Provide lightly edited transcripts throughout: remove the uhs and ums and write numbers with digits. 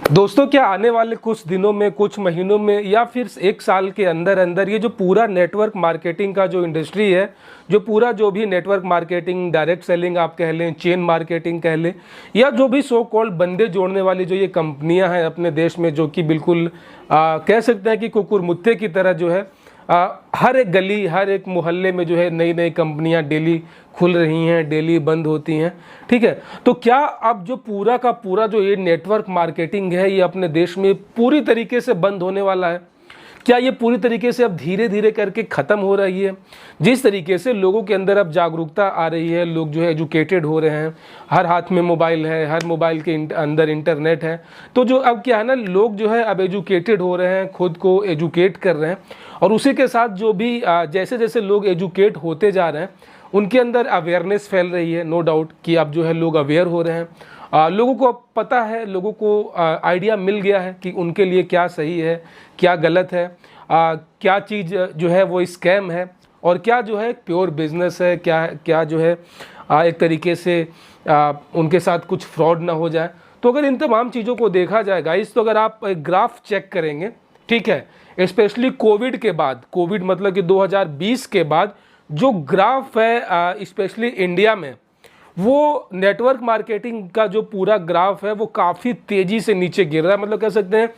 दोस्तों, क्या आने वाले कुछ दिनों में, कुछ महीनों में या फिर एक साल के अंदर अंदर ये जो पूरा नेटवर्क मार्केटिंग का जो इंडस्ट्री है, जो भी नेटवर्क मार्केटिंग, डायरेक्ट सेलिंग आप कह लें, चेन मार्केटिंग कह लें, या जो भी सो कॉल्ड बंदे जोड़ने वाली जो ये कंपनियां हैं अपने देश में, जो कि बिल्कुल कह सकते हैं कि कुकुर मुत्ते की तरह जो है हर एक गली, हर एक मोहल्ले में जो है नई नई कंपनियां डेली खुल रही हैं, डेली बंद होती हैं। ठीक है, तो क्या अब जो पूरा का पूरा जो ये नेटवर्क मार्केटिंग है, ये अपने देश में पूरी तरीके से बंद होने वाला है? क्या ये पूरी तरीके से अब धीरे धीरे करके ख़त्म हो रही है? जिस तरीके से लोगों के अंदर अब जागरूकता आ रही है, लोग जो है एजुकेटेड हो रहे हैं, हर हाथ में मोबाइल है, हर मोबाइल के अंदर इंटरनेट है, तो जो अब क्या है ना, लोग जो है अब एजुकेटेड हो रहे हैं, खुद को एजुकेट कर रहे हैं। और उसी के साथ जो भी जैसे जैसे लोग एजुकेट होते जा रहे हैं, उनके अंदर अवेयरनेस फैल रही है। नो डाउट कि अब जो है लोग अवेयर हो रहे हैं, लोगों को पता है, लोगों को आइडिया मिल गया है कि उनके लिए क्या सही है, क्या गलत है, क्या चीज़ जो है वो स्कैम है और क्या जो है प्योर बिजनेस है, क्या क्या जो है एक तरीके से उनके साथ कुछ फ्रॉड ना हो जाए। तो अगर इन तमाम चीज़ों को देखा जाए गाइस, तो अगर आप एक ग्राफ चेक करेंगे, ठीक है, स्पेशली कोविड के बाद, कोविड मतलब कि 2020 के बाद जो ग्राफ है स्पेशली इंडिया में, वो नेटवर्क मार्केटिंग का जो पूरा ग्राफ है वो काफ़ी तेज़ी से नीचे गिर रहा है। मतलब कह सकते हैं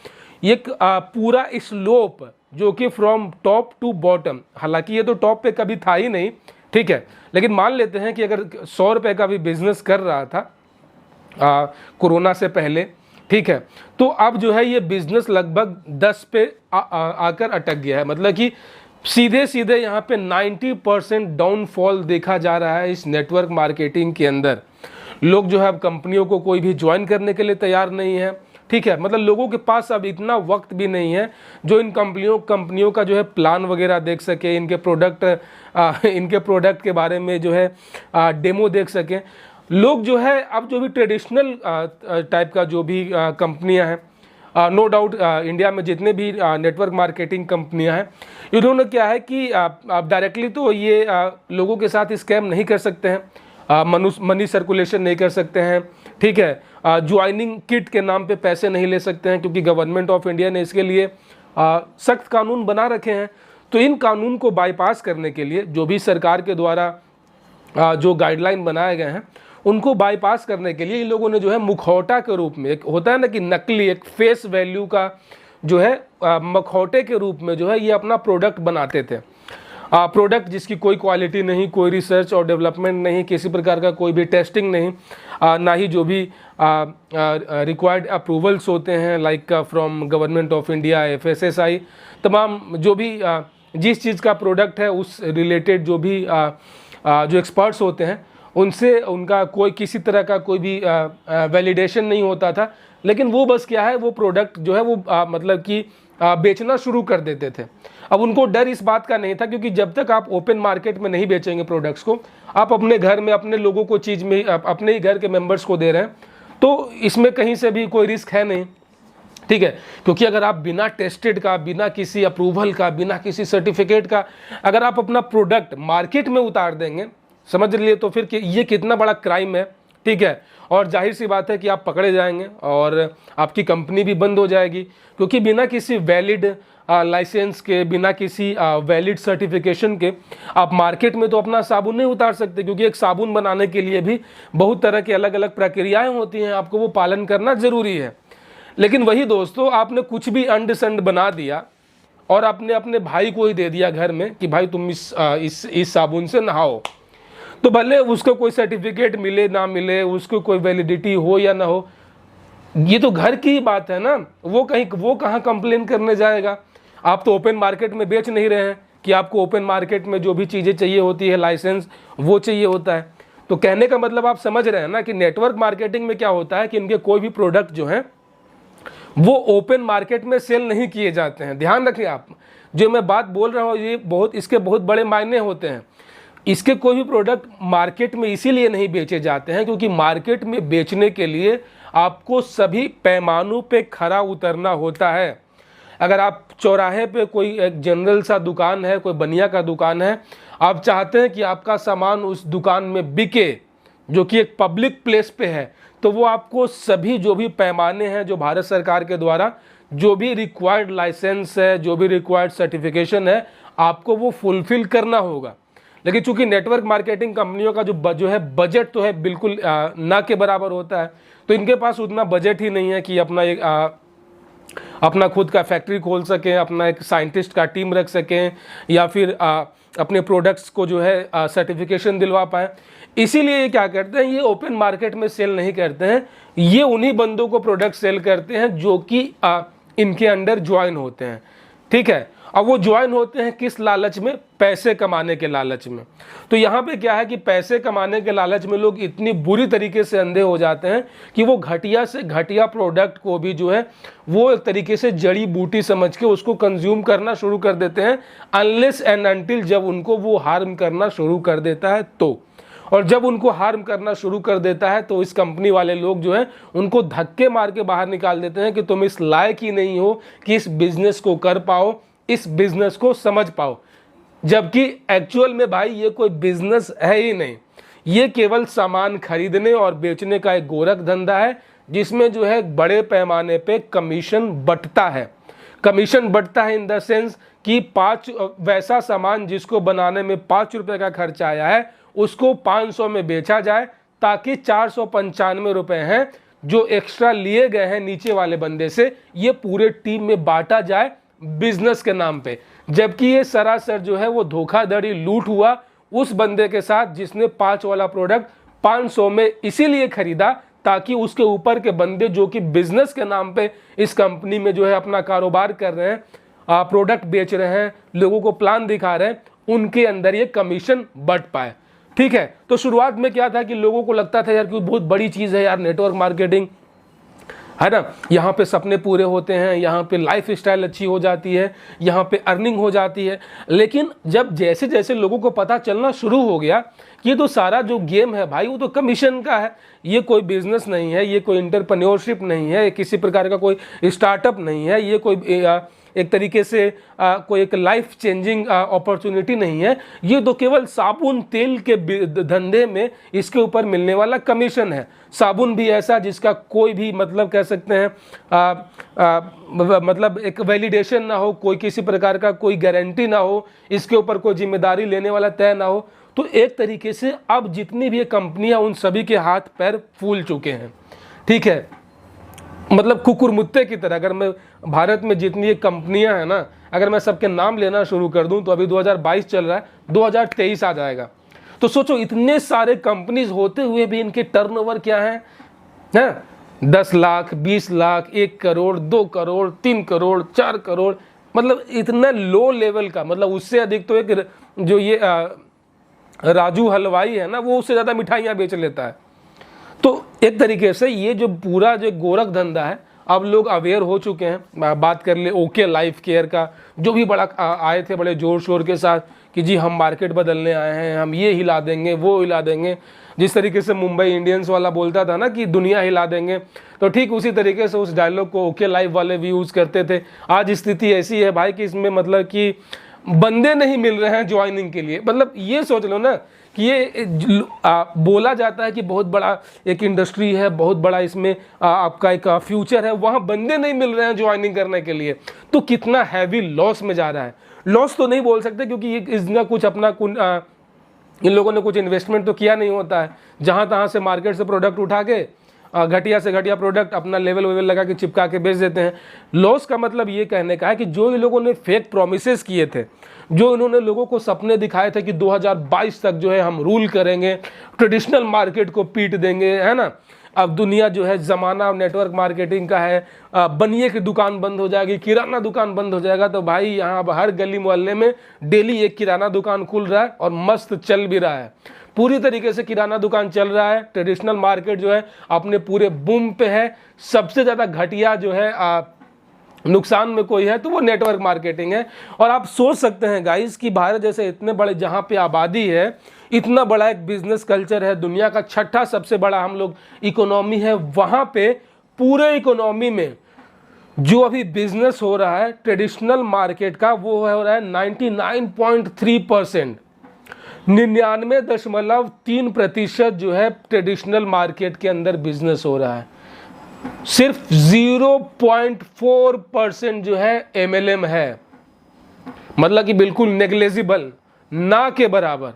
ये पूरा स्लोप जो कि फ्रॉम टॉप टू बॉटम, हालांकि ये तो टॉप पे कभी था ही नहीं, ठीक है, लेकिन मान लेते हैं कि अगर 100 रुपये का भी बिजनेस कर रहा था कोरोना से पहले, ठीक है, तो अब जो है ये बिजनेस लगभग 10 पे आकर अटक गया है। मतलब कि सीधे सीधे यहाँ पे 90% डाउनफॉल देखा जा रहा है इस नेटवर्क मार्केटिंग के अंदर। लोग जो है अब कंपनियों को कोई भी ज्वाइन करने के लिए तैयार नहीं है, ठीक है, मतलब लोगों के पास अब इतना वक्त भी नहीं है जो इन कंपनियों का जो है प्लान वगैरह देख सके, इनके प्रोडक्ट के बारे में जो है डेमो देख सके। लोग जो है अब जो भी ट्रेडिशनल टाइप का जो भी कंपनियां हैं, नो डाउट इंडिया में जितने भी नेटवर्क मार्केटिंग कंपनियां हैं, इन्होंने क्या है कि आप डायरेक्टली तो ये लोगों के साथ स्कैम नहीं कर सकते हैं, मनी सर्कुलेशन नहीं कर सकते हैं, ठीक है, ज्वाइनिंग किट के नाम पे पैसे नहीं ले सकते हैं, क्योंकि गवर्नमेंट ऑफ इंडिया ने इसके लिए सख्त कानून बना रखे हैं। तो इन कानून को बाईपास करने के लिए जो भी सरकार के द्वारा जो गाइडलाइन बनाए गए हैं, उनको बाईपास करने के लिए इन लोगों ने जो है मुखौटा के रूप में, एक होता है ना कि नकली, एक फेस वैल्यू का जो है मुखौटे के रूप में जो है ये अपना प्रोडक्ट बनाते थे। प्रोडक्ट जिसकी कोई क्वालिटी नहीं, कोई रिसर्च और डेवलपमेंट नहीं, किसी प्रकार का कोई भी टेस्टिंग नहीं, ना ही जो भी रिक्वायर्ड अप्रूवल्स होते हैं like from government of India, FSSAI, तमाम जो भी जिस चीज़ का प्रोडक्ट है उस रिलेटेड जो भी जो एक्सपर्ट्स होते हैं उनसे उनका कोई किसी तरह का कोई भी वैलिडेशन नहीं होता था। लेकिन वो बस क्या है, वो प्रोडक्ट जो है वो मतलब कि बेचना शुरू कर देते थे। अब उनको डर इस बात का नहीं था, क्योंकि जब तक आप ओपन मार्केट में नहीं बेचेंगे प्रोडक्ट्स को, आप अपने घर में अपने लोगों को चीज़ में अपने ही घर के मेंबर्स को दे रहे हैं, तो इसमें कहीं से भी कोई रिस्क है नहीं, ठीक है। क्योंकि अगर आप बिना टेस्टेड का, बिना किसी अप्रूवल का, बिना किसी सर्टिफिकेट का अगर आप अपना प्रोडक्ट मार्केट में उतार देंगे, समझ लिए, तो फिर ये कितना बड़ा क्राइम है, ठीक है। और जाहिर सी बात है कि आप पकड़े जाएंगे और आपकी कंपनी भी बंद हो जाएगी, क्योंकि बिना किसी वैलिड लाइसेंस के, बिना किसी वैलिड सर्टिफिकेशन के आप मार्केट में तो अपना साबुन नहीं उतार सकते, क्योंकि एक साबुन बनाने के लिए भी बहुत तरह की अलग अलग प्रक्रियाएं होती हैं, आपको वो पालन करना ज़रूरी है। लेकिन वही दोस्तों, आपने कुछ भी अंड संड बना दिया और आपने अपने भाई को ही दे दिया घर में कि भाई तुम इस साबुन से नहाओ, तो भले उसको कोई सर्टिफिकेट मिले ना मिले, उसको कोई वैलिडिटी हो या ना हो, ये तो घर की ही बात है ना, वो कहाँ कंप्लेन करने जाएगा। आप तो ओपन मार्केट में बेच नहीं रहे हैं कि आपको ओपन मार्केट में जो भी चीज़ें चाहिए होती है, लाइसेंस, वो चाहिए होता है। तो कहने का मतलब आप समझ रहे हैं ना कि नेटवर्क मार्केटिंग में क्या होता है कि इनके कोई भी प्रोडक्ट जो हैं वो ओपन मार्केट में सेल नहीं किए जाते हैं। ध्यान रखें आप, जो मैं बात बोल रहा हूँ ये इसके बहुत बड़े मायने होते हैं। इसके कोई भी प्रोडक्ट मार्केट में इसीलिए नहीं बेचे जाते हैं क्योंकि मार्केट में बेचने के लिए आपको सभी पैमानों पे खरा उतरना होता है। अगर आप चौराहे पे कोई एक जनरल सा दुकान है, कोई बनिया का दुकान है, आप चाहते हैं कि आपका सामान उस दुकान में बिके, जो कि एक पब्लिक प्लेस पे है, तो वो आपको सभी जो भी पैमाने हैं जो भारत सरकार के द्वारा जो भी रिक्वायर्ड लाइसेंस है, जो भी रिक्वायर्ड सर्टिफिकेशन है, आपको वो फुलफिल करना होगा। लेकिन चूंकि नेटवर्क मार्केटिंग कंपनियों का जो है बजट तो है बिल्कुल ना के बराबर होता है, तो इनके पास उतना बजट ही नहीं है कि अपना खुद का फैक्ट्री खोल सकें, अपना एक साइंटिस्ट का टीम रख सकें, या फिर अपने प्रोडक्ट्स को जो है सर्टिफिकेशन दिलवा पाए। इसीलिए ये क्या करते हैं, ये ओपन मार्केट में सेल नहीं करते हैं, ये उन्हीं बंदों को प्रोडक्ट सेल करते हैं जो कि इनके अंडर ज्वाइन होते हैं। ठीक है, अब वो ज्वाइन होते हैं किस लालच में? पैसे कमाने के लालच में। तो यहाँ पे क्या है कि पैसे कमाने के लालच में लोग इतनी बुरी तरीके से अंधे हो जाते हैं कि वो घटिया से घटिया प्रोडक्ट को भी जो है वो एक तरीके से जड़ी बूटी समझ के उसको कंज्यूम करना शुरू कर देते हैं, अनलेस एंड अनटिल जब उनको वो हार्म करना शुरू कर देता है तो। और जब उनको हार्म करना शुरू कर देता है तो इस कंपनी वाले लोग जो है उनको धक्के मार के बाहर निकाल देते हैं कि तुम इस लायक ही नहीं हो कि इस बिजनेस को कर पाओ, इस बिजनेस को समझ पाओ। जबकि एक्चुअल में भाई ये कोई बिजनेस है ही नहीं, ये केवल सामान खरीदने और बेचने का एक गोरख धंधा है, जिसमें जो है बड़े पैमाने पे कमीशन बंटता है। कमीशन बंटता है इन द सेंस कि 5 वैसा सामान जिसको बनाने में 5 रुपए का खर्चा आया है उसको 500 में बेचा जाए, ताकि 495 रुपए हैं जो एक्स्ट्रा लिए गए हैं नीचे वाले बंदे से, ये पूरे टीम में बांटा जाए बिजनेस के नाम पे। जबकि ये सरासर जो है वो धोखाधड़ी, लूट हुआ उस बंदे के साथ जिसने 5 वाला प्रोडक्ट 500 में इसीलिए खरीदा ताकि उसके ऊपर के बंदे जो कि बिजनेस के नाम पे इस कंपनी में जो है अपना कारोबार कर रहे हैं, प्रोडक्ट बेच रहे हैं, लोगों को प्लान दिखा रहे हैं, उनके अंदर ये कमीशन बंट पाए। ठीक है, तो शुरुआत में क्या था कि लोगों को लगता था यार कि बहुत बड़ी चीज़ है यार नेटवर्क मार्केटिंग, है ना, यहाँ पे सपने पूरे होते हैं, यहाँ पे लाइफ स्टाइल अच्छी हो जाती है, यहाँ पे अर्निंग हो जाती है। लेकिन जब जैसे जैसे लोगों को पता चलना शुरू हो गया कि ये तो सारा जो गेम है भाई वो तो कमीशन का है, ये कोई बिजनेस नहीं है, ये कोई इंटरप्रेन्योरशिप नहीं है, किसी प्रकार का कोई स्टार्टअप नहीं है, ये कोई एक तरीके से कोई एक लाइफ चेंजिंग अपॉर्चुनिटी नहीं है, ये तो केवल साबुन तेल के धंधे में इसके ऊपर मिलने वाला कमीशन है। साबुन भी ऐसा जिसका कोई भी मतलब कह सकते हैं मतलब एक वैलिडेशन ना हो, कोई किसी प्रकार का कोई गारंटी ना हो, इसके ऊपर कोई जिम्मेदारी लेने वाला तय ना हो। तो एक तरीके से अब जितनी भी कंपनियां उन सभी के हाथ पैर फूल चुके हैं। ठीक है, मतलब कुकुर मुत्ते की तरह अगर मैं भारत में जितनी कंपनियां हैं ना, अगर मैं सबके नाम लेना शुरू कर दूं तो अभी 2022 चल रहा है, 2023 आ जाएगा। तो सोचो इतने सारे कंपनीज होते हुए भी इनके टर्नओवर क्या है? 10 लाख, 20 लाख, 1 करोड़, 2 करोड़, 3 करोड़, 4 करोड़, मतलब इतना लो लेवल का। मतलब उससे अधिक तो एक जो ये राजू हलवाई है ना, वो उससे ज़्यादा मिठाइयाँ बेच लेता है। तो एक तरीके से ये जो पूरा जो गोरख धंधा है, अब लोग अवेयर हो चुके हैं। बात कर ले ओके लाइफ केयर का, जो भी बड़ा आए थे बड़े जोर शोर के साथ कि जी हम मार्केट बदलने आए हैं, हम ये हिला देंगे, वो हिला देंगे। जिस तरीके से मुंबई इंडियंस वाला बोलता था ना कि दुनिया हिला देंगे, तो ठीक उसी तरीके से उस डायलॉग को ओके लाइफ वाले भी यूज़ करते थे। आज स्थिति ऐसी है भाई कि इसमें मतलब कि बंदे नहीं मिल रहे हैं ज्वाइनिंग के लिए। मतलब ये सोच लो ना कि ये बोला जाता है कि बहुत बड़ा एक इंडस्ट्री है, बहुत बड़ा इसमें आपका एक फ्यूचर है, वहाँ बंदे नहीं मिल रहे हैं ज्वाइनिंग करने के लिए, तो कितना हैवी लॉस में जा रहा है। लॉस तो नहीं बोल सकते क्योंकि ये इसका कुछ अपना इन लोगों ने कुछ इन्वेस्टमेंट तो किया नहीं होता है। जहाँ तहाँ से मार्केट से प्रोडक्ट उठा के घटिया से घटिया प्रोडक्ट अपना लेवल वेवल लगा के चिपका के बेच देते हैं। लॉस का मतलब ये कहने का है कि जो इन लोगों ने फेक प्रोमिसेस किए थे, जो इन्होंने लोगों को सपने दिखाए थे कि 2022 तक जो है हम रूल करेंगे, ट्रेडिशनल मार्केट को पीट देंगे, है ना, अब दुनिया जो है ज़माना नेटवर्क मार्केटिंग का है, बनिए की दुकान बंद हो जाएगी, किराना दुकान बंद हो जाएगा। तो भाई यहाँ हर गली मोहल्ले में डेली एक किराना दुकान खुल रहा है और मस्त चल भी रहा है। पूरी तरीके से किराना दुकान चल रहा है। ट्रेडिशनल मार्केट जो है अपने पूरे बूम पे है। सबसे ज़्यादा घटिया जो है नुकसान में कोई है तो वो नेटवर्क मार्केटिंग है। और आप सोच सकते हैं गाइस कि भारत जैसे इतने बड़े जहाँ पे आबादी है, इतना बड़ा एक बिजनेस कल्चर है, दुनिया का 6ठा सबसे बड़ा हम लोग इकोनॉमी है, वहाँ पे पूरे इकोनॉमी में जो अभी बिजनेस हो रहा है ट्रेडिशनल मार्केट का, वो हो रहा है 99.3%। 99.3% जो है ट्रेडिशनल मार्केट के अंदर बिजनेस हो रहा है। सिर्फ 0.4% जो है MLM है, मतलब कि बिल्कुल नेग्लेजिबल, ना के बराबर।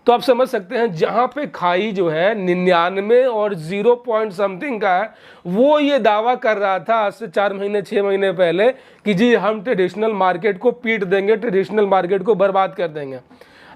तो आप समझ सकते हैं जहां पे खाई जो है 99 और 0 पॉइंट समथिंग का है, वो ये दावा कर रहा था आज से 4 महीने 6 महीने पहले कि जी हम ट्रेडिशनल मार्केट को पीट देंगे, ट्रेडिशनल मार्केट को बर्बाद कर देंगे।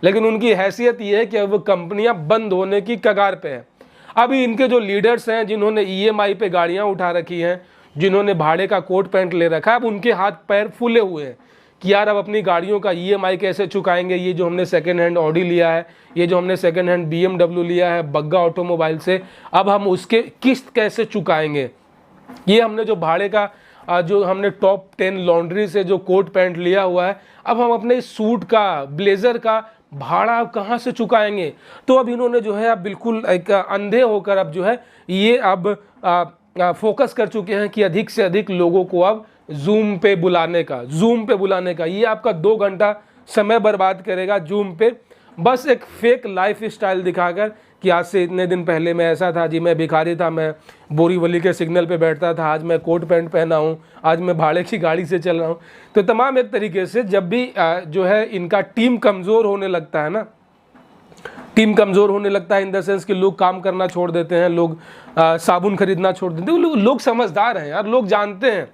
लेकिन उनकी हैसियत ये है कि अब वो कंपनियां बंद होने की कगार पे है। अभी इनके जो लीडर्स हैं, जिन्होंने EMI पे गाड़ियां उठा रखी हैं, जिन्होंने भाड़े का कोट पैंट ले रखा है, अब उनके हाथ पैर फूले हुए हैं कि यार अब अपनी गाड़ियों का EMI कैसे चुकाएंगे। ये जो हमने सेकेंड हैंड ऑडी लिया है, ये जो हमने सेकेंड हैंड BMW लिया है बग्गा ऑटोमोबाइल से, अब हम उसके किस्त कैसे चुकाएंगे। ये हमने जो भाड़े का जो हमने टॉप 10 लॉन्ड्री से जो कोट पैंट लिया हुआ है, अब हम अपने सूट का, ब्लेजर का भाड़ा कहाँ से चुकाएंगे। तो अब इन्होंने जो है अब बिल्कुल एक अंधे होकर अब जो है ये अब फोकस कर चुके हैं कि अधिक से अधिक लोगों को अब जूम पे बुलाने का ये आपका 2 घंटा समय बर्बाद करेगा जूम पे, बस एक फेक लाइफ स्टाइल दिखाकर कि आज से इतने दिन पहले मैं ऐसा था जी, मैं भिखारी था, मैं बोरीवली के सिग्नल पे बैठता था, आज मैं कोट पैंट पहना हूँ, आज मैं भाड़े की गाड़ी से चल रहा हूँ। तो तमाम एक तरीके से जब भी जो है इनका टीम कमज़ोर होने लगता है ना, टीम कमज़ोर होने लगता है इन द सेंस कि लोग काम करना छोड़ देते हैं, लोग साबुन खरीदना छोड़ देते हैं। लोग समझदार हैं यार, लोग जानते हैं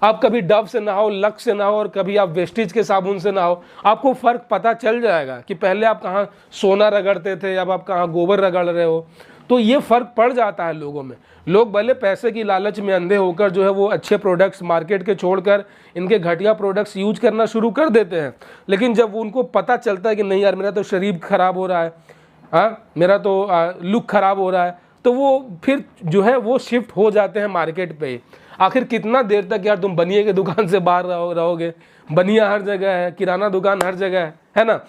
आप कभी डव से नहाओ, लक्स से नहाओ और कभी आप वेस्टिज के साबुन से नहाओ, आपको फ़र्क पता चल जाएगा कि पहले आप कहाँ सोना रगड़ते थे, अब आप कहाँ गोबर रगड़ रहे हो। तो ये फ़र्क पड़ जाता है लोगों में। लोग भले पैसे की लालच में अंधे होकर जो है वो अच्छे प्रोडक्ट्स मार्केट के छोड़कर इनके घटिया प्रोडक्ट्स यूज करना शुरू कर देते हैं, लेकिन जब उनको पता चलता है कि नहीं यार मेरा तो शरीर खराब हो रहा है, हाँ मेरा तो लुक खराब हो रहा है, तो वो फिर जो है वो शिफ्ट हो जाते हैं मार्केट पे। आखिर कितना देर तक यार तुम बनिए की दुकान से बाहर रहोगे। बनिया हर जगह है, किराना दुकान हर जगह है ना।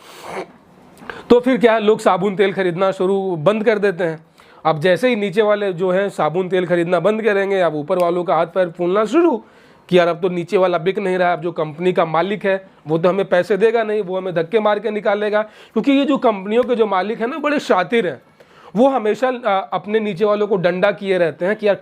तो फिर क्या है, लोग साबुन तेल खरीदना बंद कर देते हैं। अब जैसे ही नीचे वाले जो हैं साबुन तेल खरीदना बंद करेंगे, अब ऊपर वालों का हाथ पैर फूलना शुरू कि यार अब तो नीचे वाला बिक नहीं रहा। अब जो कंपनी का मालिक है वो तो हमें पैसे देगा नहीं, वो हमें धक्के मार के निकालेगा। क्योंकि ये जो कंपनियों के जो मालिक हैं ना, बड़े शातिर हैं, वो हमेशा अपने नीचे वालों को डंडा किए रहते हैं कि यार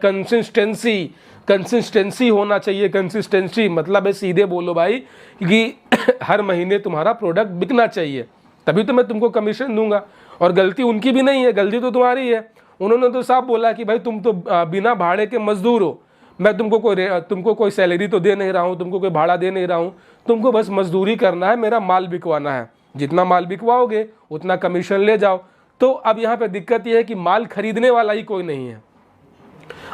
कंसिस्टेंसी होना चाहिए। कंसिस्टेंसी मतलब है, सीधे बोलो भाई, कि हर महीने तुम्हारा प्रोडक्ट बिकना चाहिए, तभी तो मैं तुमको कमीशन दूंगा। और गलती उनकी भी नहीं है, गलती तो तुम्हारी है। उन्होंने तो साफ बोला कि भाई तुम तो बिना भाड़े के मजदूर हो, मैं तुमको कोई सैलरी तो दे नहीं रहा हूँ, तुमको कोई भाड़ा दे नहीं रहा हूँ, तुमको बस मजदूरी करना है, मेरा माल बिकवाना है, जितना माल बिकवाओगे उतना कमीशन ले जाओ। तो अब यहाँ पे दिक्कत यह है कि माल खरीदने वाला ही कोई नहीं है।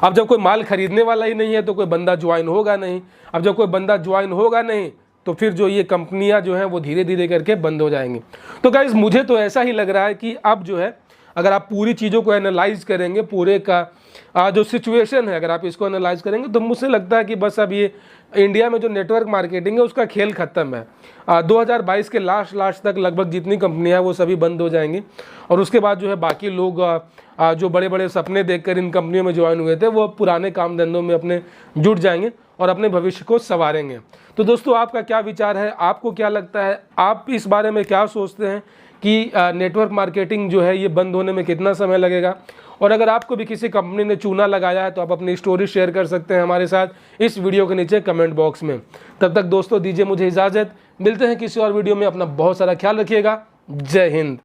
अब जब कोई माल खरीदने वाला ही नहीं है तो कोई बंदा ज्वाइन होगा नहीं। अब जब कोई बंदा ज्वाइन होगा नहीं तो फिर जो ये कंपनियां जो हैं वो धीरे धीरे करके बंद हो जाएंगी। तो गाइस मुझे तो ऐसा ही लग रहा है कि अब जो है अगर आप पूरी चीज़ों को एनालाइज करेंगे, पूरे का जो सिचुएशन है अगर आप इसको एनालाइज करेंगे, तो मुझे लगता है कि बस अब ये इंडिया में जो नेटवर्क मार्केटिंग है उसका खेल ख़त्म है। 2022 के लास्ट तक लगभग जितनी कंपनियां हैं वो सभी बंद हो जाएंगी। और उसके बाद जो है बाकी लोग जो बड़े बड़े सपने देखकर इन कंपनियों में ज्वाइन हुए थे वो पुराने काम धंधों में अपने जुट जाएंगे और अपने भविष्य को संवारेंगे। तो दोस्तों आपका क्या विचार है, आपको क्या लगता है, आप इस बारे में क्या सोचते हैं कि नेटवर्क मार्केटिंग जो है ये बंद होने में कितना समय लगेगा। और अगर आपको भी किसी कंपनी ने चूना लगाया है तो आप अपनी स्टोरी शेयर कर सकते हैं हमारे साथ इस वीडियो के नीचे कमेंट बॉक्स में। तब तक दोस्तों दीजिए मुझे इजाज़त, मिलते हैं किसी और वीडियो में। अपना बहुत सारा ख्याल रखिएगा। जय हिंद।